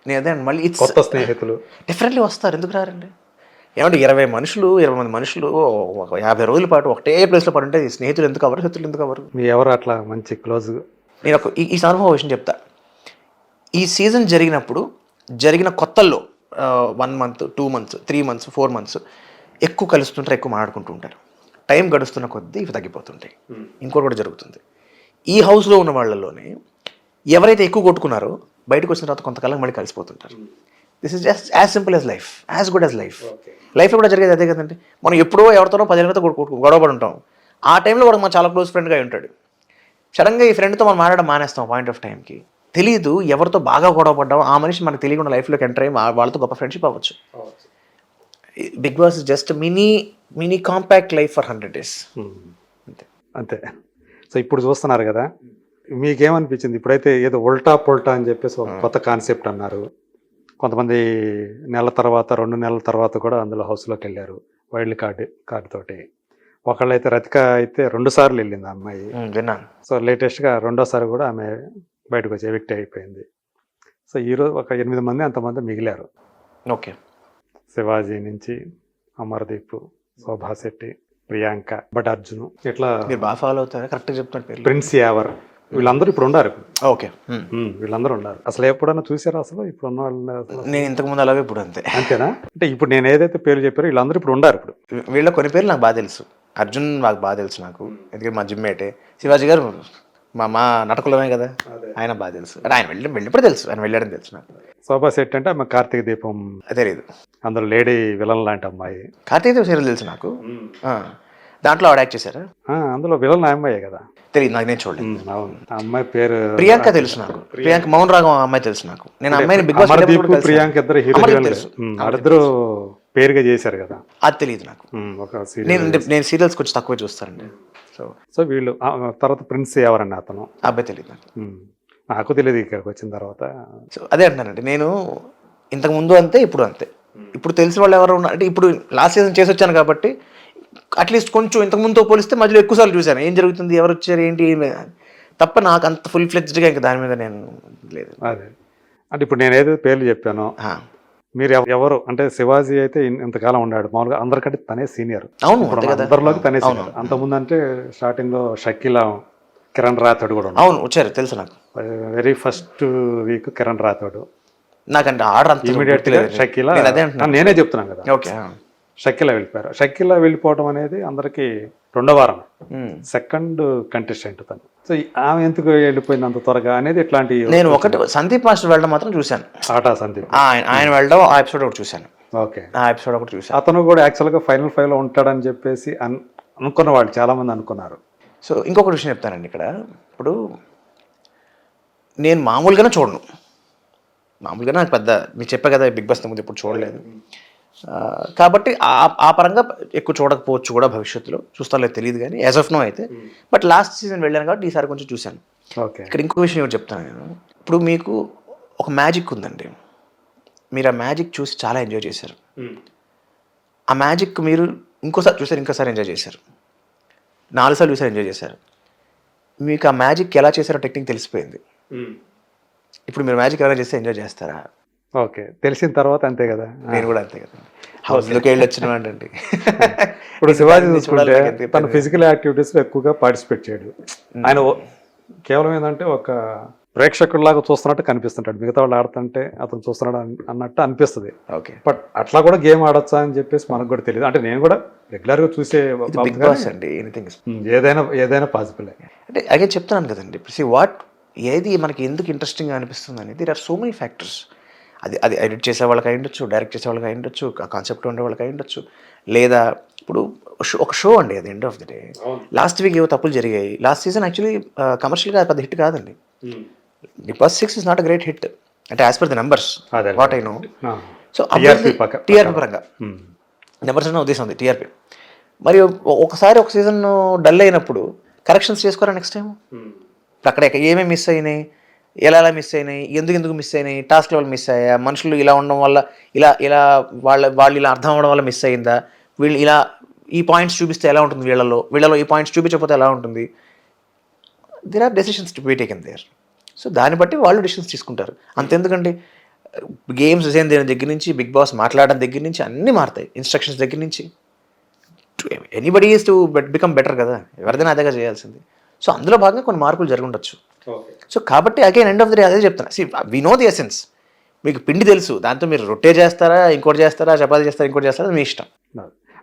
నేను అదే మళ్ళీ కొత్త స్నేహితులు డెఫినెట్లీ వస్తారు, ఎందుకు రారండి? ఏమంటే 20 మంది మనుషులు ఒక 50 రోజుల పాటు ఒకటే ప్లేస్లో పడి ఉంటే స్నేహితులు ఎందుకు అవ్వరు, శత్రులు ఎందుకు అవ్వరు? మీ ఎవరు అట్లా మంచి క్లోజ్? నేను ఈ అనుభవం విషయం చెప్తా. ఈ సీజన్ జరిగిన కొత్తల్లో 1 month 2 months 3 months 4 months ఎక్కువ కలుస్తుంటారు, ఎక్కువ మాట్లాడుకుంటూ ఉంటారు. టైం గడుస్తున్న కొద్దీ ఇవి తగ్గిపోతుంటాయి. ఇంకోటి కూడా జరుగుతుంది, ఈ హౌస్లో ఉన్న వాళ్ళలోనే ఎవరైతే ఎక్కువ కొట్టుకున్నారో బయటకు వచ్చిన తర్వాత కొంతకాలం మళ్ళీ కలిసిపోతుంటారు. This is just as simple as life, as good as life. లైఫ్లో కూడా జరిగేది అదే కదండి. మనం ఎప్పుడో ఎవరితోనో 10 ఏళ్ళతో గొడవపడి ఉంటాం. ఆ టైంలో వాడు మన చాలా క్లోజ్ ఫ్రెండ్గా ఉంటాడు. సడన్గా ఈ ఫ్రెండ్తో మనం మాట్లాడడం మానేస్తాం. పాయింట్ ఆఫ్ టైంకి తెలీదు ఎవరితో బాగా గొడవపడ్డాం, ఆ మనిషి మనకు తెలియకుండా లైఫ్లోకి ఎంటర్ అయ్యి వాళ్ళతో గొప్ప ఫ్రెండ్షిప్ అవ్వచ్చు. Bigg Boss is just mini compact life for 100 days. అంతే. సో ఇప్పుడు చూస్తున్నారు కదా, మీకేమనిపించింది? ఇప్పుడైతే ఏదో ఉల్టా పుల్టా అని చెప్పేసి ఒక కొత్త కాన్సెప్ట్ అన్నారు. కొంతమంది నెల తర్వాత 2 నెలల తర్వాత కూడా అందులో హౌస్లోకి వెళ్ళారు వైల్డ్ కార్డ్ తోటి. ఒకళ్ళైతే రతిక అయితే 2 సార్లు వెళ్ళింది ఆ అమ్మాయి. విన్నాను. సో లేటెస్ట్గా 2వ సారి కూడా ఆమె బయటకు వచ్చి ఎవిక్ట్ అయిపోయింది. సో ఈరోజు ఒక 8 మంది అంతమంది మిగిలారు. ఓకే. శివాజీ నుంచి అమర్దీప్, శోభా శెట్టి, ప్రియాంక, బట్ అర్జున్, ఇట్లా మీరు బాగా ఫాలో అవుతారా? కరెక్ట్గా చెప్తున్నారు పేరు. ప్రిన్స్ యావర్, వీళ్ళందరూ ఇప్పుడు ఉన్నారు. ఓకే. వీళ్ళందరూ ఉన్నారు. అసలు ఎప్పుడన్నా చూసారా అసలు ఇప్పుడు ఉన్న వాళ్ళు? నేను ఇంతకుముందు అలాగే ఇప్పుడు అంతే. అంతేనా? అంటే ఇప్పుడు నేను ఏదైతే పేర్లు చెప్పారో వీళ్ళందరూ ఇప్పుడు ఉన్నారు. ఇప్పుడు వీళ్ళ కొన్ని పేర్లు నాకు బాగా తెలుసు. అర్జున్ నాకు బాగా తెలుసు నాకు, ఎందుకంటే మా జిమ్మేటే. శివాజీ గారు మా నటకులమే కదా, ఆయన బాగా తెలుసు. అంటే ఆయన వెళ్ళినప్పుడు తెలుసు, ఆయన వెళ్ళాడని తెలుసు నాకు. శోభా శెట్టి అంటే ఆమె కార్తీక దీపం తెలియదు, అందులో లేడీ విలన్ లాంటి అమ్మాయి. కార్తీక దీపం సీరియల్ తెలుసు నాకు. దాంట్లో ఆవిడ యాక్ట్ చేశారా? అందులో విలన్ అమ్మాయి కదా. తెలియదు నాకు, నేను చూడలేదు. అవును, ఆ అమ్మాయి పేరు ప్రియాంక తెలుసు నాకు. ప్రియాంక మౌన్ రాగం అమ్మాయి తెలుసు నాకు. నేను అమ్మాయిని బిగ్ బాస్ ప్రియాంక ఇద్దరు హీరోయిన్ తెలుసు. వాళ్ళిద్దరు పేరుగా చేశారు కదా, అది తెలియదు నాకు. ఒక నేను సీరియల్స్ కొంచెం తక్కువ చూస్తానండి. సో వీళ్ళు తర్వాత ప్రిన్స్ ఎవరన్నా అతను అబ్బాయి తెలియదు నాకు. నాకు తెలియదు ఇక్కడికి వచ్చిన తర్వాత. సో అదే అంటున్నానండి, నేను ఇంతకు ముందు అంతే ఇప్పుడు అంతే. ఇప్పుడు తెలిసిన వాళ్ళు ఎవరు ఉన్నారు అంటే, ఇప్పుడు లాస్ట్ సీజన్ చేసి వచ్చాను కాబట్టి అట్లీస్ట్ కొంచెం ఇంతకుముందుతో పోలిస్తే మధ్యలో ఎక్కువసార్లు చూశాను ఏం జరుగుతుంది, ఎవరు వచ్చారు ఏంటి తప్ప. నాకు అంత ఫుల్ ఫ్లెడ్జ్డ్గా ఇంకా దాని మీద నేను లేదు. అదే అంటే ఇప్పుడు నేను ఏదైతే పేర్లు చెప్పానో మీరు ఎవరు అంటే, శివాజీ అయితే ఇంతకాలం ఉన్నాడు, మామూలుగా అందరికంటే తనే సీనియర్. అవును, అందరిలోకి తనే సీనియర్. అంతకుముందు అంటే స్టార్టింగ్ లో షకీలా, కిరణ్ రాథోడ్ కూడా అవును వచ్చారు తెలుసు నాకు. Very first week Kiran Rathod. నాకంటే ఆర్డర్ అంత ఇమీడియట్ గా షకీలా, నేనే చెప్తున్నాను కదా. ఓకే. షకీలా వెళ్ళిపోయారు. షకీలా వెళ్ళిపోవడం అనేది అందరికి 2వ వారం, సెకండ్ కంటెస్టెంట్ తను. సో ఆమె ఎందుకు వెళ్ళిపోయింది అంత త్వరగా అనేది ఇట్లాంటి. నేను ఒకటి సందీప్ మాస్టర్ వెళ్ళడం మాత్రం చూశాను. ఆటా సందీప్ ఆయన వెళ్ళడం ఆ ఎపిసోడ్ ఒకటి చూశాను. ఓకే, ఆ ఎపిసోడ్ ఒకటి చూశాను. అతను కూడా యాక్చువల్గా ఫైనల్ 5 లో ఉంటాడని చెప్పేసి అనుకున్న వాళ్ళు చాలా మంది అనుకున్నారు. సో ఇంకొకటి విషయం చెప్తానండి ఇక్కడ. ఇప్పుడు నేను మామూలుగానే చూడను, మామూలుగా నాకు పెద్ద మీకు చెప్పా కదా బిగ్ బాస్ ముందు ఇప్పుడు చూడలేదు కాబట్టి ఆ పరంగా ఎక్కువ చూడకపోవచ్చు కూడా, భవిష్యత్తులో చూస్తాలో తెలియదు కానీ యాజ్ ఆఫ్ నో అయితే. బట్ లాస్ట్ సీజన్ వెళ్ళాను కాబట్టి ఈసారి కొంచెం చూశాను. ఓకే. ఇక్కడ ఇంకో విషయం ఏమిటి చెప్తాను నేను. ఇప్పుడు మీకు ఒక మ్యాజిక్ ఉందండి, మీరు ఆ మ్యాజిక్ చూసి చాలా ఎంజాయ్ చేశారు. ఆ మ్యాజిక్ మీరు ఇంకోసారి చూసారు, ఇంకోసారి ఎంజాయ్ చేశారు, 4 సార్లు చూసారు, ఎంజాయ్ చేశారు. మీకు ఆ మ్యాజిక్ ఎలా చేశారో టెక్నిక్ తెలిసిపోయింది. ఇప్పుడు మీరు మ్యాజిక్ ఎలా చేస్తే ఎంజాయ్ చేస్తారా? ఓకే, తెలిసిన తర్వాత అంతే కదా. నేను కూడా అంతే కదా, హౌస్లోకి వెళ్ళి వచ్చిన అండి. ఇప్పుడు శివాజీ చూసుకుంటే తను ఫిజికల్ యాక్టివిటీస్లో ఎక్కువగా పార్టిసిపేట్ చేయడు. ఆయన కేవలం ఏంటంటే ఒక ప్రేక్షకుడిలాగా చూస్తున్నట్టు కనిపిస్తుంటాడు, మిగతా వాళ్ళు ఆడుతుంటే అతను చూస్తున్నాడు అన్నట్టు అనిపిస్తుంది. ఓకే. బట్ అట్లా కూడా గేమ్ ఆడొచ్చా అని చెప్పేసి మనకు కూడా తెలియదు. అంటే నేను కూడా రెగ్యులర్గా చూసే అండి, ఎనీథింగ్ ఏదైనా పాసిబుల్. అంటే అగే చెప్తున్నాను కదండి, వాట్ ఏది మనకి ఎందుకు ఇంట్రెస్టింగ్గా అనిపిస్తుంది అనేది, there are so many factors. అది ఎడిట్ చేసే వాళ్ళకి అయి ఉండొచ్చు, డైరెక్ట్ చేసే వాళ్ళకి అయి ఉండొచ్చు, కాన్సెప్ట్ ఉండే వాళ్ళకి అయి ఉండొచ్చు, లేదా ఇప్పుడు ఒక షో అండి అది end of the day. Last week ఏవో తప్పులు జరిగాయి. లాస్ట్ సీజన్ యాక్చువల్లీ కమర్షియల్గా పెద్ద హిట్ కాదండి. Big boss 6 is not a great hit అంటే as per the numbers what I know. So TRP పరంగా నెంబర్స్ అన్న ఉద్దేశం ఉంది, టీఆర్పీ. మరి ఒకసారి ఒక సీజన్ డల్ అయినప్పుడు కరెక్షన్స్ చేసుకోరా నెక్స్ట్ టైం. అక్కడ ఏమేమి మిస్ అయినాయి, ఎలా మిస్ అయినాయి, ఎందుకు మిస్ అయినాయి, టాస్క్ లెవెల్ మిస్ అయ్యా, మనుషులు ఇలా ఉండడం వల్ల ఇలా వాళ్ళు ఇలా అర్థం అవ్వడం వల్ల మిస్ అయిందా, వీళ్ళు ఇలా ఈ పాయింట్స్ చూపిస్తే ఎలా ఉంటుంది, వీళ్ళలో ఈ పాయింట్స్ చూపించకపోతే ఎలా ఉంటుంది. There are decisions to be taken there. So దాన్ని బట్టి వాళ్ళు డెసిషన్స్ తీసుకుంటారు. అంతెందుకండి, గేమ్స్ డిజైన్ దగ్గర నుంచి బిగ్ బాస్ మాట్లాడడం దగ్గర నుంచి అన్నీ మారుతాయి, ఇన్స్ట్రక్షన్స్ దగ్గర నుంచి. Anybody is to become better కదా, ఎవరిదైనా అదేగా చేయాల్సింది. సో అందులో భాగంగా కొన్ని మార్పులు జరుగుండొచ్చు. సో కాబట్టి again end of the day అదే చెప్తాను, వి నో ది ఎసెన్స్. మీకు పిండి తెలుసు, దాంతో మీరు రొట్టె చేస్తారా, ఇంకోటి చేస్తారా, చపాతీ చేస్తారా, ఇంకోటి చేస్తారా, అది మీ ఇష్టం.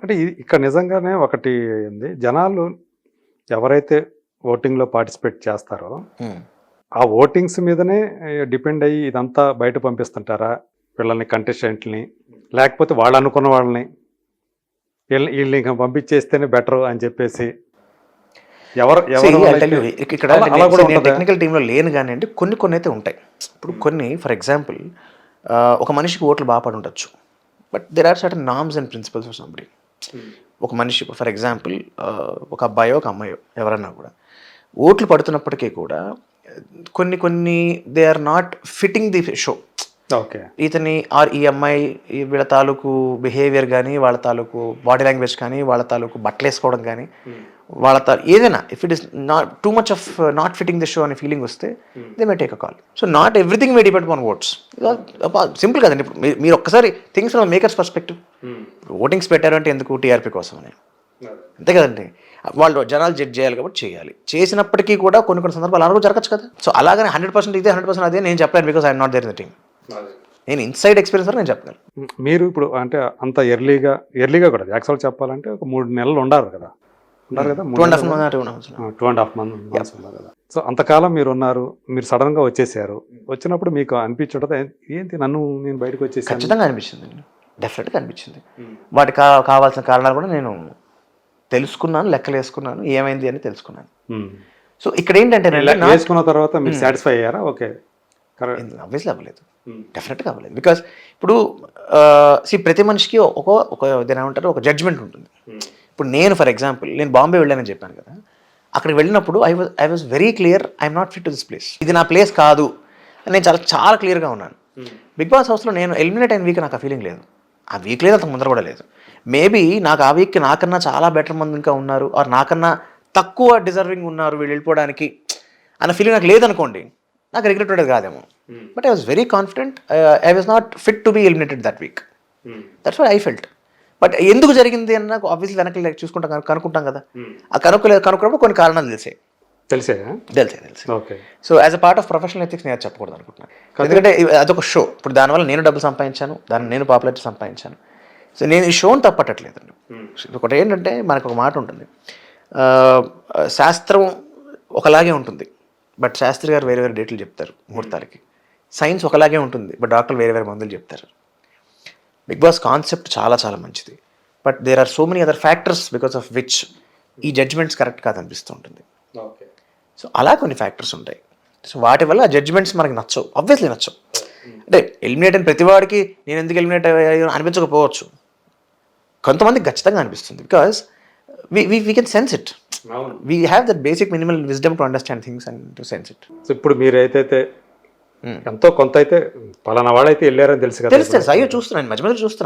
అంటే ఇక్కడ నిజంగానే ఒకటి ఉంది, జనాలు ఎవరైతే ఓటింగ్లో పార్టిసిపేట్ చేస్తారో ఆ ఓటింగ్స్ మీదనే డిపెండ్ అయ్యి ఇదంతా బయట పంపిస్తుంటారా వీళ్ళని, కంటెస్టెంట్ని, లేకపోతే వాళ్ళు అనుకున్న వాళ్ళని వీళ్ళని ఇంకా పంపించేస్తేనే బెటర్ అని చెప్పేసి ఇక్కడ టెక్నికల్ టీంలో లేను కానీ అండి, కొన్ని అయితే ఉంటాయి. ఇప్పుడు కొన్ని ఫర్ ఎగ్జాంపుల్ ఒక మనిషికి ఓట్లు బాగా పడి ఉండొచ్చు, but there are certain norms and principles of somebody. ఒక మనిషి ఫర్ ఎగ్జాంపుల్ ఒక అబ్బాయో ఒక అమ్మాయో ఎవరన్నా కూడా ఓట్లు పడుతున్నప్పటికీ కూడా కొన్ని they are not fitting the show. Okay, ఇతని ఆర్ ఈ అమ్మాయి వీళ్ళ తాలూకు బిహేవియర్ కానీ, వాళ్ళ తాలూకు బాడీ లాంగ్వేజ్ కానీ, వాళ్ళ తాలూకు బట్టలు వేసుకోవడం కానీ, వాళ్ళ ఏదైనా if it is not too much of not fitting the show అనే ఫీలింగ్ వస్తే they may take a call. So not everything may depend on votes. Simple కదండి. ఇప్పుడు మీరు ఒక్కసారి things from makers perspective, votings పెట్టారంటే ఎందుకు, టీఆర్పీ కోసం అని, అంతే కదండి. వాళ్ళు జనాలు జడ్జ్ చేయాలి కాబట్టి చేయాలి. చేసినప్పటికీ కూడా కొన్ని సందర్భాలు అలాగూ జరగచ్చు కదా. సో అలాగనే 100% ఇదే 100% అదే నేను చెప్పలేను, because I'm not there in the team. నేను ఇన్సైడ్ ఎక్స్పీరియన్స్ నేను చెప్పగలను. మీరు ఇప్పుడు అంటే అంత ఎర్లీగా కూడా యాక్చువల్ చెప్పాలంటే ఒక 3 నెలలు ఉండారు కదా, 2.5 months ఉన్నారు కదా. సో అంతకాలం మీరు ఉన్నారు, మీరు సడన్ గా వచ్చేసారు. వచ్చినప్పుడు మీకు అనిపించడం ఏంటి, నేను బయటకు వచ్చేసి? ఖచ్చితంగా అనిపించింది, డెఫినెట్గా అనిపించింది. వాటికి కావాల్సిన కారణాలు కూడా నేను తెలుసుకున్నాను, లెక్కలు వేసుకున్నాను, ఏమైంది అని తెలుసుకున్నాను. సో ఇక్కడ ఏంటంటే వేసుకున్న తర్వాత మీరు సాటిస్ఫై అయ్యారా? ఓకే, ఆబ్వియస్లీ అవ్వలేదు, డెఫినెట్గా అవ్వలేదు. బికాస్ ఇప్పుడు ప్రతి మనిషికి ఒక ఏమంటారు, ఒక జడ్జ్మెంట్ ఉంటుంది. ఇప్పుడు నేను ఫర్ ఎగ్జాంపుల్ నేను బాంబే వెళ్ళానని చెప్పాను కదా, అక్కడికి వెళ్ళినప్పుడు I was very clear, I'm not fit to this place, ఇది నా ప్లేస్ కాదు అని నేను చాలా క్లియర్గా ఉన్నాను. బిగ్ బాస్ హౌస్లో నేను ఎలిమినేట్ అయిన వీక్ నాకు ఆ ఫీలింగ్ లేదు, ఆ వీక్ లేదు, అంత ముందర కూడా లేదు. మేబీ నాకు ఆ వీక్కి నాకన్నా చాలా బెటర్ మంది ఇంకా ఉన్నారు, ఆర్ నాకన్నా తక్కువ డిజర్వింగ్ ఉన్నారు వీళ్ళు వెళ్ళిపోవడానికి అన్న ఫీలింగ్ నాకు లేదనుకోండి, నాకు రిగ్రెట్ ఉండేది కాదేమో. But I was very confident, I was not fit to be eliminated that week. That's what I felt. But ఎందుకు జరిగింది అని నాకు ఆబ్వియస్లీ వెనక్కి చూసుకుంటాం, కనుక్కుంటాం కదా. ఆ కనుక్కున్నప్పుడు కొన్ని కారణాలు తెలిసే. Okay. So as a part of professional ethics నేను చెప్పకూడదు అనుకుంటున్నాను, ఎందుకంటే అదొక షో. ఇప్పుడు దానివల్ల నేను డబ్బులు సంపాదించాను, నేను పాపులారిటీ సంపాదించాను. సో నేను ఈ షోని తప్పట్టట్లేదండి. ఒకటి ఏంటంటే మనకు ఒక మాట ఉంటుంది, శాస్త్రం ఒకలాగే ఉంటుంది బట్ శాస్త్రి గారు వేరే డేట్లు చెప్తారు ముహూర్తాలకి. సైన్స్ ఒకలాగే ఉంటుంది బట్ డాక్టర్లు వేరే మందులు చెప్తారు. బిగ్ బాస్ కాన్సెప్ట్ చాలా చాలా మంచిది, but there are so many other factors because of which ఈ జడ్జ్మెంట్స్ కరెక్ట్ కాదు అనిపిస్తూ ఉంటుంది. సో అలా కొన్ని ఫ్యాక్టర్స్ ఉంటాయి. సో వాటి వల్ల ఆ జడ్జ్మెంట్స్ మనకి నచ్చవు, ఆబ్వియస్లీ నచ్చవు. అంటే ఎలిమినేట్ అయిన ప్రతి వాడికి నేను ఎందుకు ఎలిమినేట్ అనిపించకపోవచ్చు, కొంతమందికి ఖచ్చితంగా అనిపిస్తుంది. Because we can sense it, we have that basic minimal wisdom to understand things and to sense it. So ఇప్పుడు మీరు అయితే ఎంతో కొంత అయితే పలానా వాడైతే వెళ్ళారని తెలుసు కదా, తెలుసు. అయ్యో చూస్తున్నాను, మధ్య మధ్యలో చూస్తున్నాను.